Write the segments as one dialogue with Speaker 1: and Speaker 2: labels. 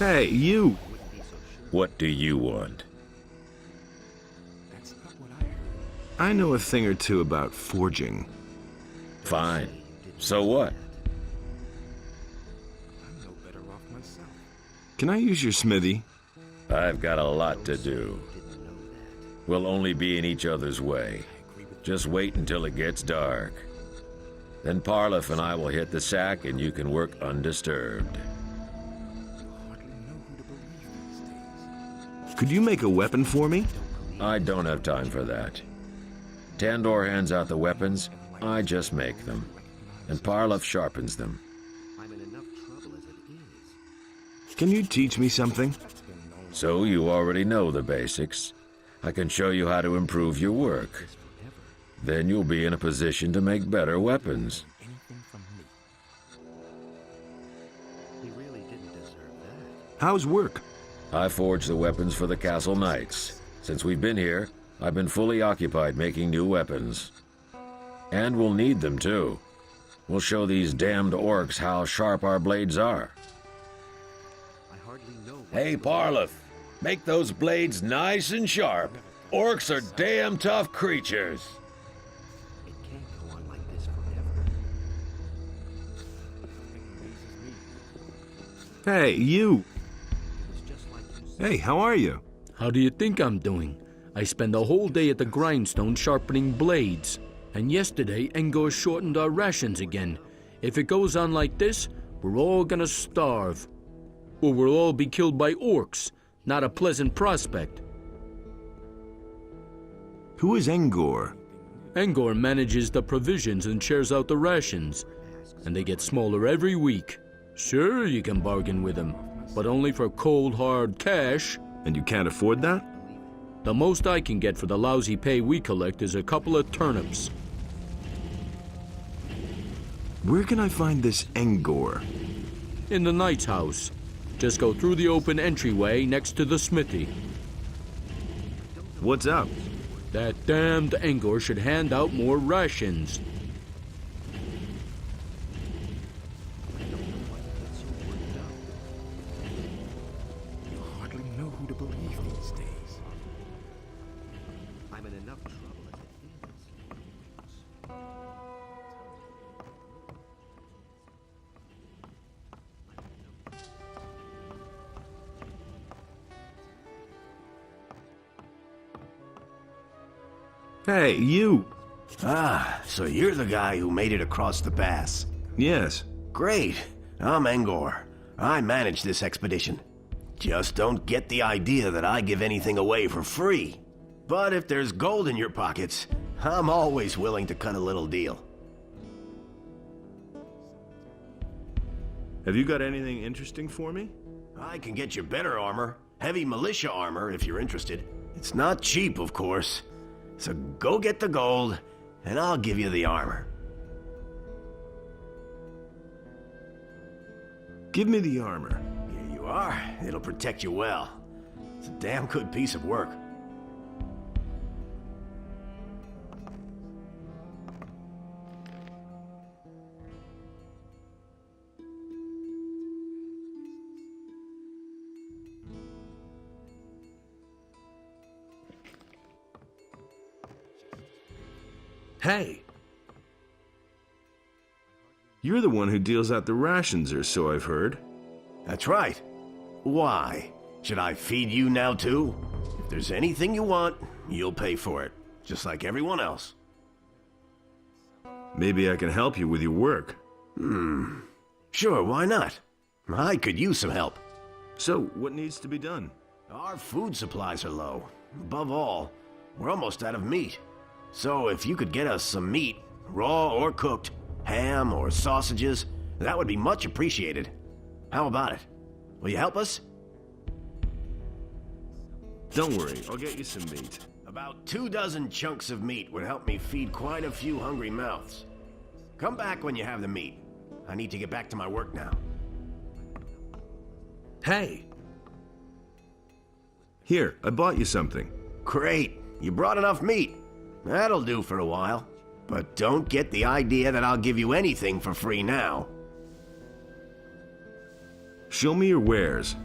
Speaker 1: Hey, you!
Speaker 2: What do you want?
Speaker 1: I know a thing or two about forging.
Speaker 2: Fine. So what?
Speaker 1: Can I use your smithy?
Speaker 2: I've got a lot to do. We'll only be in each other's way. Just wait until it gets dark. Then Parlif and I will hit the sack and you can work undisturbed.
Speaker 1: Could you make a weapon for me?
Speaker 2: I don't have time for that. Tandor hands out the weapons, I just make them. And Parlif sharpens them.
Speaker 1: Can you teach me something?
Speaker 2: So you already know the basics. I can show you how to improve your work. Then you'll be in a position to make better weapons.
Speaker 1: How's work?
Speaker 2: I forge the weapons for the castle knights. Since we've been here, I've been fully occupied making new weapons. And we'll need them too. We'll show these damned orcs how sharp our blades are. Hey, Parlif, make those blades nice and sharp. Orcs are damn tough creatures.
Speaker 1: Hey, you! Hey, how are you?
Speaker 3: How do you think I'm doing? I spend the whole day at the grindstone sharpening blades. And yesterday, Engor shortened our rations again. If it goes on like this, we're all gonna starve. Or we'll all be killed by orcs. Not a pleasant prospect.
Speaker 1: Who is Engor?
Speaker 3: Engor manages the provisions and shares out the rations. And they get smaller every week. Sure, you can bargain with him, but only for cold, hard cash.
Speaker 1: And you can't afford that?
Speaker 3: The most I can get for the lousy pay we collect is a couple of turnips.
Speaker 1: Where can I find this Engor?
Speaker 3: In the knight's house. Just go through the open entryway next to the smithy.
Speaker 1: What's up?
Speaker 3: That damned Engor should hand out more rations.
Speaker 1: Hey, you!
Speaker 4: Ah, so you're the guy who made it across the pass.
Speaker 1: Yes.
Speaker 4: Great. I'm Engor. I manage this expedition. Just don't get the idea that I give anything away for free. But if there's gold in your pockets, I'm always willing to cut a little deal.
Speaker 1: Have you got anything interesting for me?
Speaker 4: I can get you better armor. Heavy militia armor, if you're interested. It's not cheap, of course. So go get the gold, and I'll give you the armor.
Speaker 1: Give me the armor.
Speaker 4: Here you are. It'll protect you well. It's a damn good piece of work.
Speaker 1: Hey! You're the one who deals out the rations, or so I've heard.
Speaker 4: That's right. Why? Should I feed you now too? If there's anything you want, you'll pay for it. Just like everyone else.
Speaker 1: Maybe I can help you with your work.
Speaker 4: Sure, why not? I could use some help.
Speaker 1: So, what needs to be done?
Speaker 4: Our food supplies are low. Above all, we're almost out of meat. So if you could get us some meat, raw or cooked, ham or sausages, that would be much appreciated. How about it? Will you help us?
Speaker 1: Don't worry, I'll get you some meat.
Speaker 4: About 24 chunks of meat would help me feed quite a few hungry mouths. Come back when you have the meat. I need to get back to my work now.
Speaker 1: Hey! Here, I bought you something.
Speaker 4: Great. You brought enough meat. That'll do for a while. But don't get the idea that I'll give you anything for free now.
Speaker 1: Show me your wares.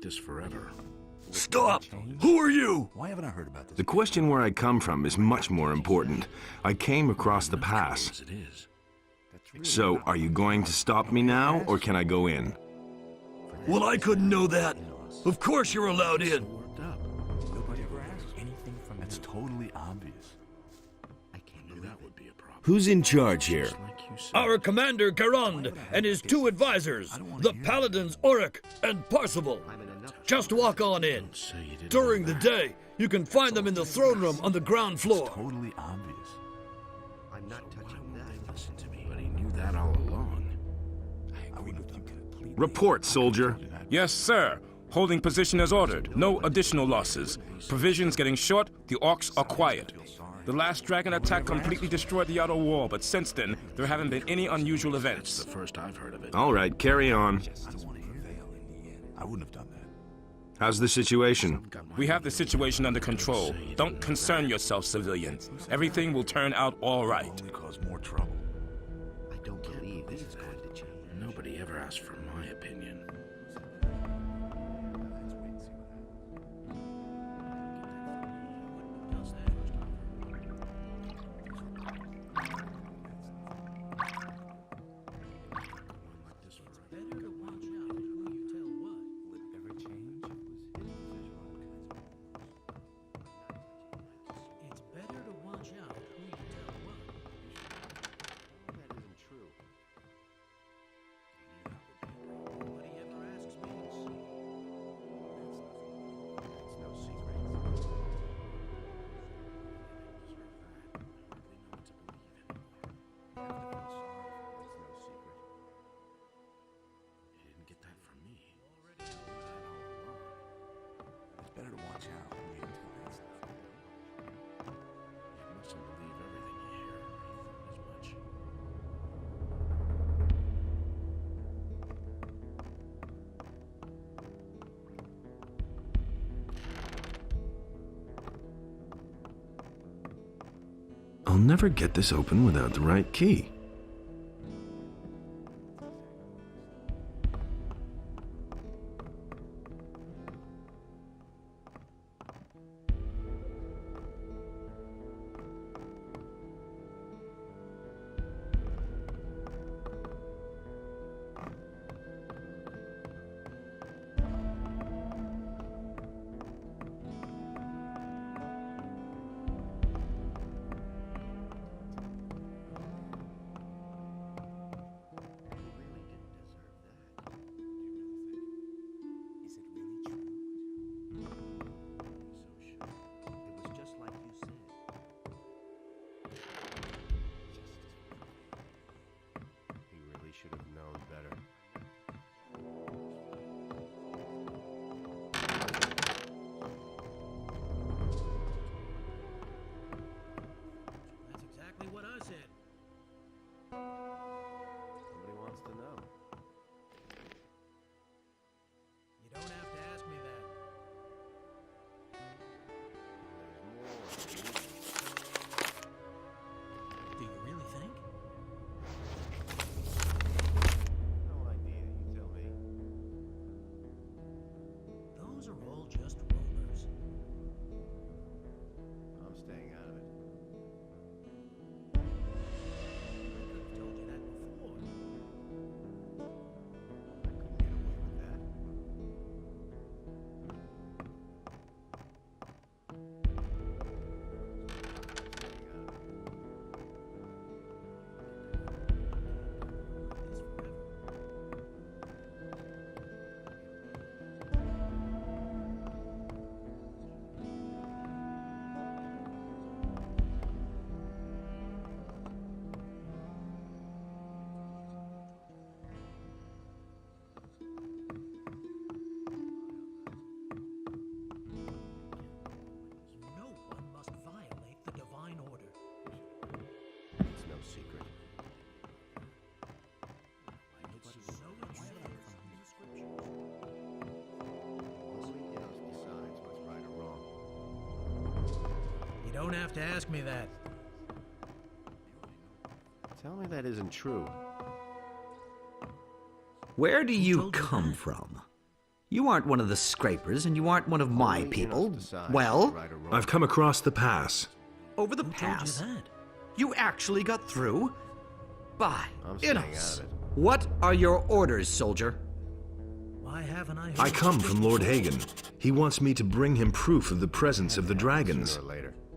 Speaker 1: this forever.
Speaker 5: Stop! Who are you?
Speaker 6: Why haven't I heard about this?
Speaker 1: The question where I come from is much more important. I came across the pass. As it is. So, are you going to stop me now, or can I go in?
Speaker 5: Well, I couldn't know that. Of course you're allowed in.
Speaker 1: Worked up.
Speaker 6: Nobody ever asks anything from That's totally obvious.
Speaker 1: I knew that would be a problem.
Speaker 7: Who's in charge here?
Speaker 1: Like you said.
Speaker 5: Our commander, Garand, and his two advisors, the paladins Auric and Parsival. Just walk on in.
Speaker 1: Say you didn't
Speaker 5: During
Speaker 1: know
Speaker 5: the
Speaker 1: that.
Speaker 5: day, you can find them in the throne room on the ground floor.
Speaker 6: Totally obvious.
Speaker 1: I'm not touching that. Listen to me. But he knew that all along.
Speaker 6: I would have completely.
Speaker 1: Report, soldier.
Speaker 8: Yes, sir. Holding position as ordered. No additional losses. Provisions getting short. The orcs are quiet. The last dragon attack completely destroyed the outer wall, but since then, there haven't been any unusual events.
Speaker 1: The first I've heard of it. All right, carry on.
Speaker 6: I don't want to hear that. I wouldn't have done that.
Speaker 1: How's the situation?
Speaker 8: We have the situation under control. Don't concern yourself, civilian. Everything will turn out all right.
Speaker 6: Only cause more trouble.
Speaker 4: I don't believe this is going to change.
Speaker 1: Nobody ever asked for my opinion.
Speaker 6: It's better to watch out when you tell that stuff.
Speaker 1: You mustn't believe everything you hear. As much. I'll never get this open without the right key.
Speaker 4: Should have known better.
Speaker 9: That's exactly what I said.
Speaker 4: Nobody wants to know.
Speaker 9: You don't have to ask me that. Do you really think?
Speaker 4: No idea, you tell me.
Speaker 9: Those are all just rumors.
Speaker 4: I'm staying out of it.
Speaker 9: I could have told you that before.
Speaker 4: I couldn't get away with that.
Speaker 9: No one must violate the divine order.
Speaker 4: It's no secret.
Speaker 9: It's so inherent in the scriptures.
Speaker 4: Only Deus decides what's right or wrong.
Speaker 9: You don't have to ask me that.
Speaker 4: Tell me that isn't true.
Speaker 7: Where do you
Speaker 9: told you
Speaker 7: come
Speaker 9: that?
Speaker 7: from? You aren't one of the scrapers, and you aren't one of my people. Well,
Speaker 1: I've come across the pass.
Speaker 7: over the pass. You actually got through? By Innos. What are your orders, soldier?
Speaker 9: Why haven't I heard
Speaker 1: I come from Lord Hagen. He wants me to bring him proof of the presence of the dragons.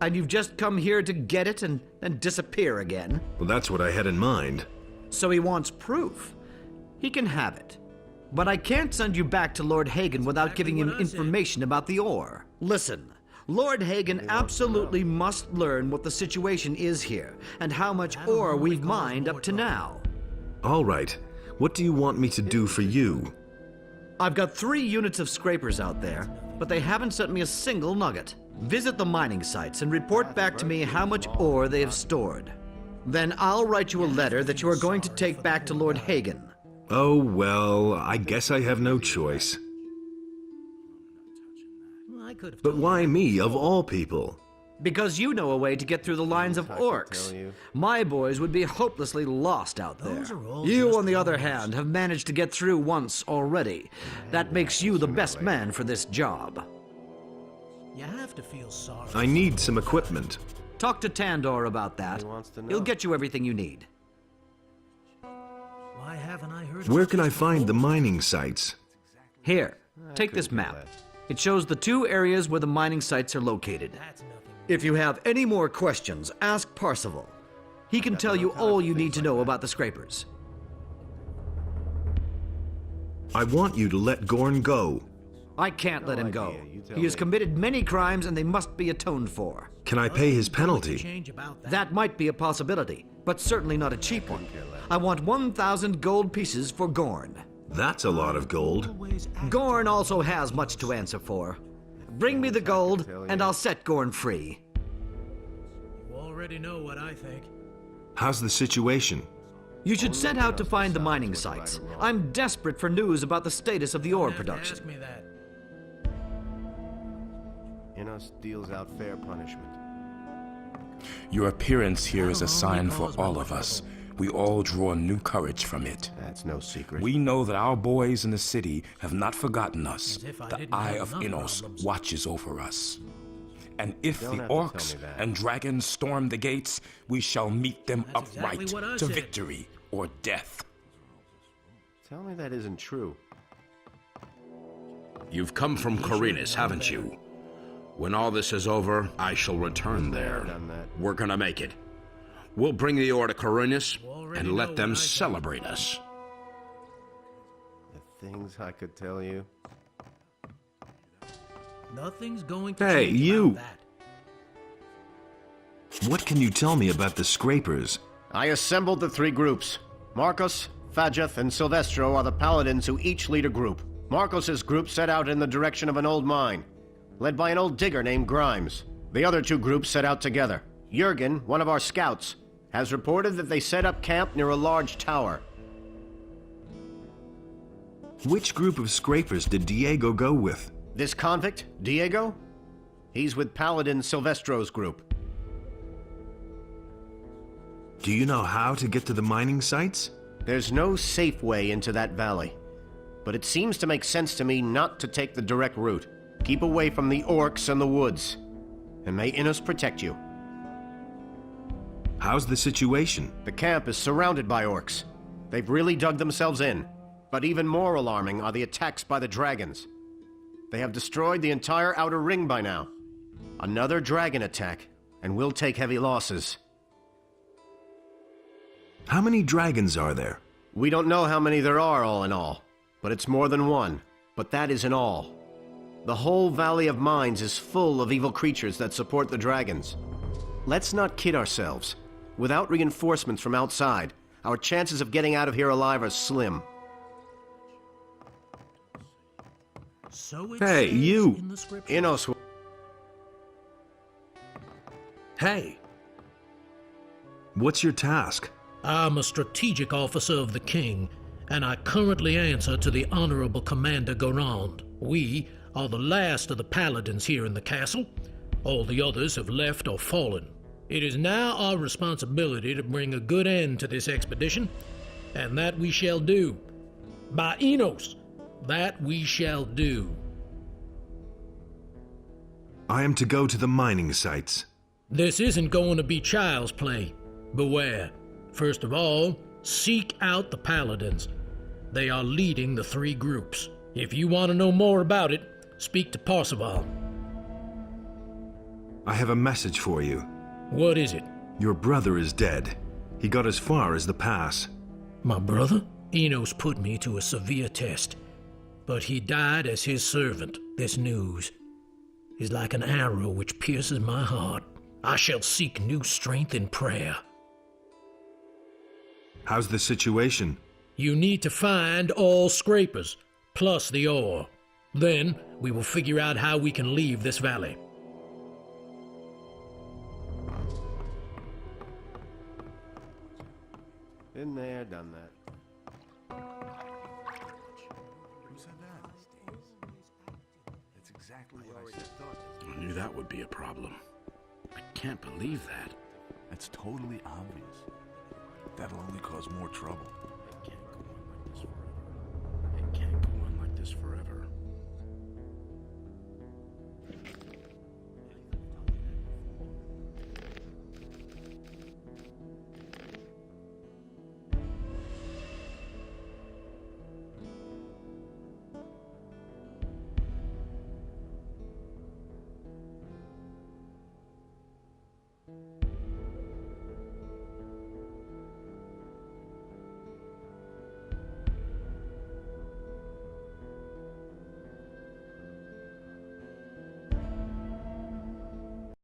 Speaker 7: And you've just come here to get it and then disappear again?
Speaker 1: Well, that's what I had in mind.
Speaker 7: So he wants proof. He can have it. But I can't send you back to Lord Hagen without giving him information about the ore. Listen, Lord Hagen absolutely must learn what the situation is here, and how much ore we've mined up to now.
Speaker 1: All right. What do you want me to do for you?
Speaker 7: I've got 3 units of scrapers out there, but they haven't sent me a single nugget. Visit the mining sites and report back to me how much ore they have stored. Then I'll write you a letter that you are going to take back to Lord Hagen.
Speaker 1: Oh, well, I guess I have no choice. But why me, of all people?
Speaker 7: Because you know a way to get through the lines of orcs. My boys would be hopelessly lost out there. You, on the other hand, have managed to get through once already. That makes you the best man for this job.
Speaker 9: You have to feel sorry.
Speaker 1: I need some equipment.
Speaker 7: Talk to Tandor about that. He'll get you everything you need.
Speaker 9: Why haven't I heard?
Speaker 1: Where can I find the mining sites?
Speaker 7: Here, take this map. It shows the 2 areas where the mining sites are located. If you have any more questions, ask Parzival. He can tell you all you need to know about the scrapers.
Speaker 1: I want you to let Gorn go.
Speaker 7: I can't let him go. He has committed many crimes and they must be atoned for.
Speaker 1: Can I pay his penalty?
Speaker 9: Change about that.
Speaker 7: That might be a possibility, but certainly not a cheap one. I want 1,000 gold pieces for Gorn.
Speaker 1: That's a lot of gold.
Speaker 7: Gorn also has much to answer for. Bring me the gold, and I'll set Gorn free.
Speaker 9: You already know what I think.
Speaker 1: How's the situation?
Speaker 7: You should set out to find the mining sites. I'm desperate for news about the status of the ore production.
Speaker 9: Ask me that.
Speaker 4: Innos deals out fair punishment.
Speaker 8: Your appearance here is a sign for all of us. We all draw new courage from it.
Speaker 4: That's no secret.
Speaker 8: We know that our boys in the city have not forgotten us.
Speaker 9: As if I
Speaker 8: The
Speaker 9: didn't
Speaker 8: Eye
Speaker 9: have
Speaker 8: of
Speaker 9: enough
Speaker 8: Innos
Speaker 9: problems.
Speaker 8: watches over us. And if
Speaker 4: Don't
Speaker 8: the
Speaker 4: have to tell
Speaker 8: orcs
Speaker 4: me that.
Speaker 8: and dragons storm the gates, we shall meet them
Speaker 9: That's exactly
Speaker 8: upright
Speaker 9: what I
Speaker 8: to
Speaker 9: said.
Speaker 8: victory or death.
Speaker 4: Tell me that isn't true.
Speaker 10: You've come from Corinus, haven't you? When all this is over, I shall return there.
Speaker 4: Done that.
Speaker 10: We're gonna make it. We'll bring the ore to Corinus
Speaker 9: already
Speaker 10: and
Speaker 9: know
Speaker 10: let
Speaker 9: what
Speaker 10: them
Speaker 9: I think.
Speaker 10: celebrate us.
Speaker 4: The things I could tell you.
Speaker 9: Nothing's going to
Speaker 1: Hey,
Speaker 9: change
Speaker 1: you.
Speaker 9: about that.
Speaker 1: What can you tell me about the scrapers?
Speaker 4: I assembled the 3 groups. Marcos, Fajeth, and Silvestro are the paladins who each lead a group. Marcos's group set out in the direction of an old mine, led by an old digger named Grimes. The other 2 groups set out together. Jurgen, one of our scouts, has reported that they set up camp near a large tower.
Speaker 1: Which group of scrapers did Diego go with?
Speaker 4: This convict, Diego? He's with Paladin Silvestro's group.
Speaker 1: Do you know how to get to the mining sites?
Speaker 4: There's no safe way into that valley, but it seems to make sense to me not to take the direct route. Keep away from the orcs and the woods, and may Innos protect you.
Speaker 1: How's the situation?
Speaker 4: The camp is surrounded by orcs. They've really dug themselves in. But even more alarming are the attacks by the dragons. They have destroyed the entire outer ring by now. Another dragon attack, and we'll take heavy losses.
Speaker 1: How many dragons are there?
Speaker 4: We don't know how many there are all in all, but it's more than one. But that isn't all. The whole Valley of Mines is full of evil creatures that support the dragons. Let's not kid ourselves. Without reinforcements from outside, our chances of getting out of here alive are slim.
Speaker 9: So it
Speaker 1: Hey,
Speaker 9: says
Speaker 1: you.
Speaker 9: in the script.
Speaker 4: Innos will...
Speaker 1: Hey! What's your task?
Speaker 9: I'm a strategic officer of the king, and I currently answer to the Honorable Commander Garand. We are the last of the paladins here in the castle. All the others have left or fallen. It is now our responsibility to bring a good end to this expedition, and that we shall do. By Innos, That we shall do.
Speaker 1: I am to go to the mining sites.
Speaker 9: This isn't going to be child's play. Beware. First of all, seek out the Paladins. They are leading the three groups. If you want to know more about it, speak to Parzival.
Speaker 1: I have a message for you.
Speaker 9: What is it?
Speaker 1: Your brother is dead. He got as far as the pass.
Speaker 9: My brother? Enos put me to a severe test, but he died as his servant. This news is like an arrow which pierces my heart. I shall seek new strength in prayer.
Speaker 1: How's the situation?
Speaker 9: You need to find all scrapers, plus the ore. Then we will figure out how we can leave this valley.
Speaker 4: Been there, done that.
Speaker 6: Who said that? That's exactly what I said.
Speaker 10: I knew that would be a problem. I can't believe that.
Speaker 6: That's totally obvious. That'll only cause more trouble.